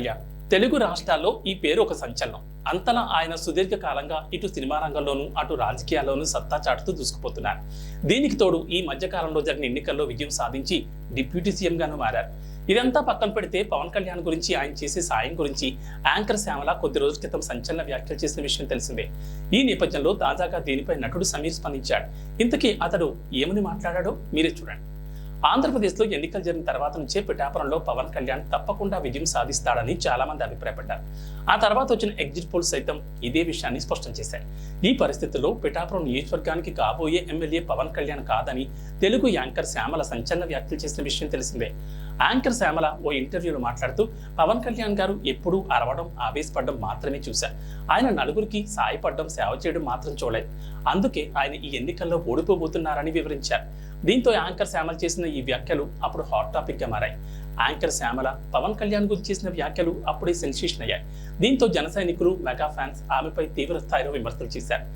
కళ్యాణ్ తెలుగు రాష్ట్రాల్లో ఈ పేరు ఒక సంచలనం. అంతలా ఆయన సుదీర్ఘ కాలంగా ఇటు సినిమా రంగంలోనూ అటు రాజకీయాల్లోనూ సత్తా చాటుతూ దూసుకుపోతున్నారు. దీనికి తోడు ఈ మధ్య కాలంలో జరిగిన ఎన్నికల్లో విజయం సాధించి డిప్యూటీ సీఎంగాను మారారు. ఇదంతా పక్కన పెడితే పవన్ కళ్యాణ్ గురించి, ఆయన చేసే సాయం గురించి యాంకర్ శ్యామల కొద్ది రోజుల క్రితం సంచలన వ్యాఖ్యలు చేసిన విషయం తెలిసిందే. ఈ నేపథ్యంలో తాజాగా దీనిపై నటుడు సమీర్ స్పందించాడు. ఇంతకీ అతడు ఏమని మాట్లాడాడో మీరే చూడండి. ఆంధ్రప్రదేశ్లో ఎన్నికలు జరిగిన తర్వాత నుంచే పిఠాపురంలో పవన్ కళ్యాణ్ తప్పకుండా విజయం సాధిస్తాడని చాలా మంది అభిప్రాయపడ్డారు. ఆ తర్వాత వచ్చిన ఎగ్జిట్ పోల్స్ సైతం ఇదే విషయాన్ని స్పష్టం చేశాయి. ఈ పరిస్థితుల్లో పిఠాపురం నియోజకవర్గానికి కాబోయే ఎమ్మెల్యే పవన్ కళ్యాణ్ కాదని తెలుగు యాంకర్ శ్యామల సంచలన వ్యాఖ్యలు చేసిన విషయం తెలిసిందే. యాంకర్ శ్యామల ఓ ఇంటర్వ్యూలో మాట్లాడుతూ పవన్ కళ్యాణ్ గారు ఎప్పుడూ అరవడం, ఆవేశపడడం మాత్రమే చూశారు. ఆయన నలుగురికి సాయపడడం, సేవ చేయడం మాత్రం చూడలేదు. అందుకే ఆయన ఈ ఎన్నికల్లో ఓడిపోబోతున్నారని వివరించారు. దీంతో యాంకర్ శ్యామల చేసిన ఈ వ్యాఖ్యలు అప్పుడు హాట్ టాపిక్ గా మారాయి. యాంకర్ శ్యామల పవన్ కళ్యాణ్ గురించి చేసిన వ్యాఖ్యలు అప్పుడే సెన్సేషన్ అయ్యాయి. దీంతో జన సైనికులు, మెగా ఫ్యాన్స్ ఆమెపై తీవ్ర స్థాయిలో విమర్శలు చేశారు.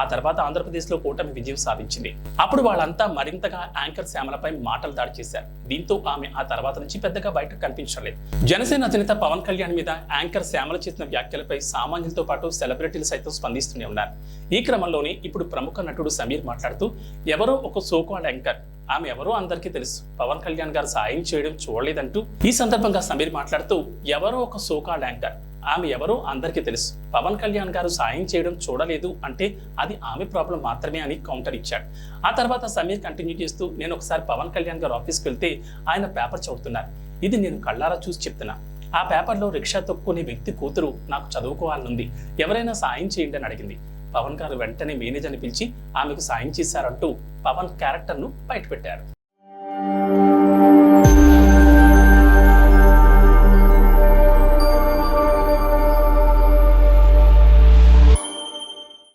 ఆ తర్వాత ఆంధ్రప్రదేశ్లో కూటమి విజయం సాధించింది. అప్పుడు వాళ్ళంతా మరింతగా యాంకర్ శ్యామలపై మాటలు దాడి చేశారు. దీంతో ఆమె ఆ తర్వాత నుంచి పెద్దగా బయటకు కనిపించలేదు. జనసేన అధినేత పవన్ కళ్యాణ్ మీద యాంకర్ శ్యామల చేసిన వ్యాఖ్యలపై సామాన్యులతో పాటు సెలబ్రిటీలు సైతం స్పందిస్తూనే ఉన్నారు. ఈ క్రమంలోనే ఇప్పుడు ప్రముఖ నటుడు సమీర్ మాట్లాడుతూ, ఎవరో ఒక సోకాల్డ్ యాంకర్, ఆమె ఎవరో అందరికీ తెలుసు, పవన్ కళ్యాణ్ గారు సాయం చేయడం చూడలేదంటూ ఈ సందర్భంగా సమీర్ మాట్లాడుతూ, ఎవరో ఒక సోకాల్డ్ యాంకర్, ఆమె ఎవరో అందరికీ తెలుసు, పవన్ కళ్యాణ్ గారు సాయం చేయడం చూడలేదు అంటే అది ఆమె ప్రాబ్లం మాత్రమే అని కౌంటర్ ఇచ్చాడు. ఆ తర్వాత సమీర్ కంటిన్యూ చేస్తూ, నేను ఒకసారి పవన్ కళ్యాణ్ గారు ఆఫీస్కి వెళ్తే ఆయన పేపర్ చదువుతున్నారు. ఇది నేను కళ్ళారా చూసి చెప్తున్నా. ఆ పేపర్లో రిక్షా తొక్కునే వ్యక్తి కూతురు నాకు చదువుకోవాలనుంది, ఎవరైనా సాయం చేయండి అని అడిగింది. పవన్ గారు వెంటనే మేనేజర్ని పిలిచి ఆమెకు సాయం చేశారంటూ పవన్ క్యారెక్టర్ను బయటపెట్టారు.